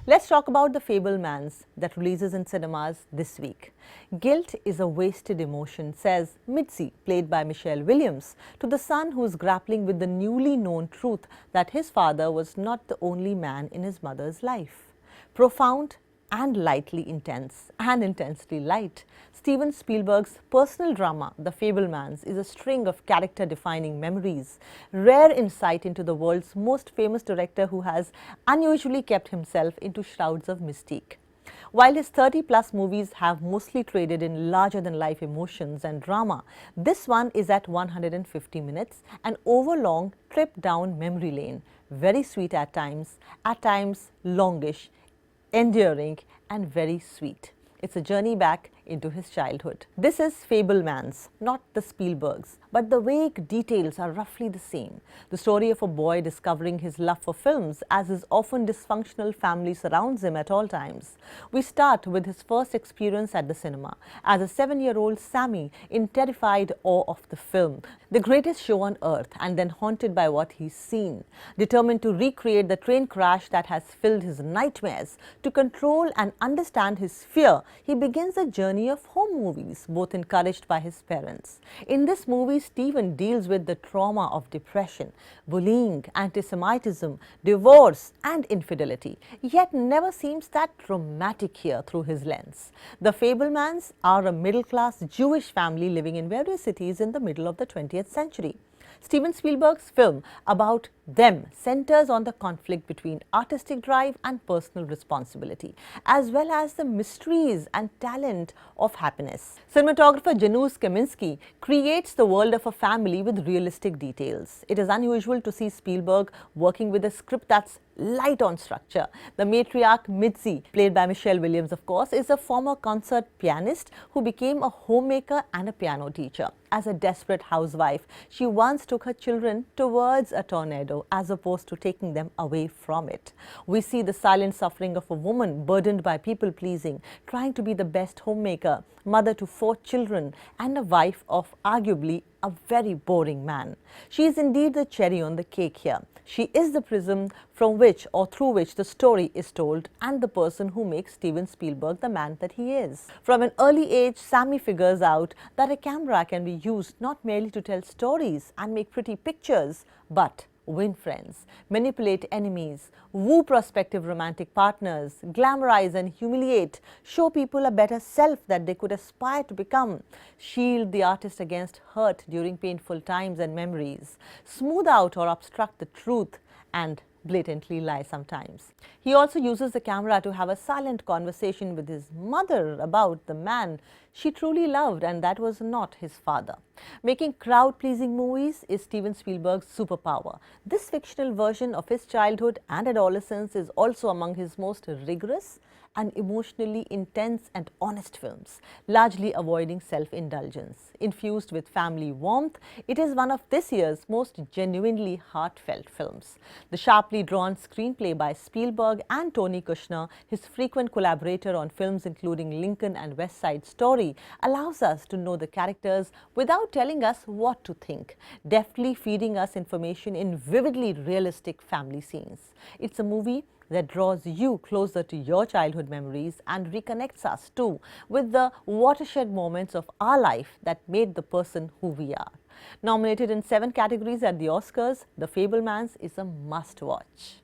Let's talk about The Fabelmans that releases in cinemas this week. Guilt is a wasted emotion, says Mitzi, played by Michelle Williams, to the son who is grappling with the newly known truth that his father was not the only man in his mother's life. Profound and lightly intense and intensely light, Steven Spielberg's personal drama, The Fabelmans, is a string of character-defining memories, rare insight into the world's most famous director who has unusually kept himself into shrouds of mystique. While his 30-plus movies have mostly traded in larger-than-life emotions and drama, this one is at 150 minutes, an overlong trip down memory lane, very sweet at times longish, endearing and very sweet. It's a journey back into his childhood. This is Fabelmans, not the Spielbergs, but the vague details are roughly the same. The story of a boy discovering his love for films as his often dysfunctional family surrounds him at all times. We start with his first experience at the cinema as a 7-year-old Sammy in terrified awe of the film, the greatest show on earth, and then haunted by what he's seen. Determined to recreate the train crash that has filled his nightmares, to control and understand his fear, he begins a journey of home movies, both encouraged by his parents. In this movie, Steven deals with the trauma of depression, bullying, anti-Semitism, divorce and infidelity, yet never seems that dramatic here through his lens. The Fabelmans are a middle-class Jewish family living in various cities in the middle of the 20th century. Steven Spielberg's film about them centers on the conflict between artistic drive and personal responsibility, as well as the mysteries and talent of happiness. Cinematographer Janusz Kaminski creates the world of a family with realistic details. It is unusual to see Spielberg working with a script that's light on structure. The matriarch Mitzi, played by Michelle Williams of course, is a former concert pianist who became a homemaker and a piano teacher. As a desperate housewife, she once took her children towards a tornado as opposed to taking them away from it. We see the silent suffering of a woman burdened by people-pleasing, trying to be the best homemaker, mother to 4 children, and a wife of arguably a very boring man. She is indeed the cherry on the cake here. She is the prism from which or through which the story is told, and the person who makes Steven Spielberg the man that he is. From an early age, Sammy figures out that a camera can be used not merely to tell stories and make pretty pictures, but win friends, manipulate enemies, woo prospective romantic partners, glamorize and humiliate, show people a better self that they could aspire to become, shield the artist against hurt during painful times and memories, smooth out or obstruct the truth, and blatantly lie sometimes. He also uses the camera to have a silent conversation with his mother about the man she truly loved, and that was not his father. Making crowd-pleasing movies is Steven Spielberg's superpower. This fictional version of his childhood and adolescence is also among his most rigorous and emotionally intense and honest films, largely avoiding self-indulgence. Infused with family warmth, it is one of this year's most genuinely heartfelt films. The sharply drawn screenplay by Spielberg and Tony Kushner, his frequent collaborator on films including Lincoln and West Side Story, allows us to know the characters without telling us what to think, deftly feeding us information in vividly realistic family scenes. It's a movie that draws you closer to your childhood memories and reconnects us too with the watershed moments of our life that made the person who we are. Nominated in 7 categories at the Oscars, The Fabelmans is a must-watch.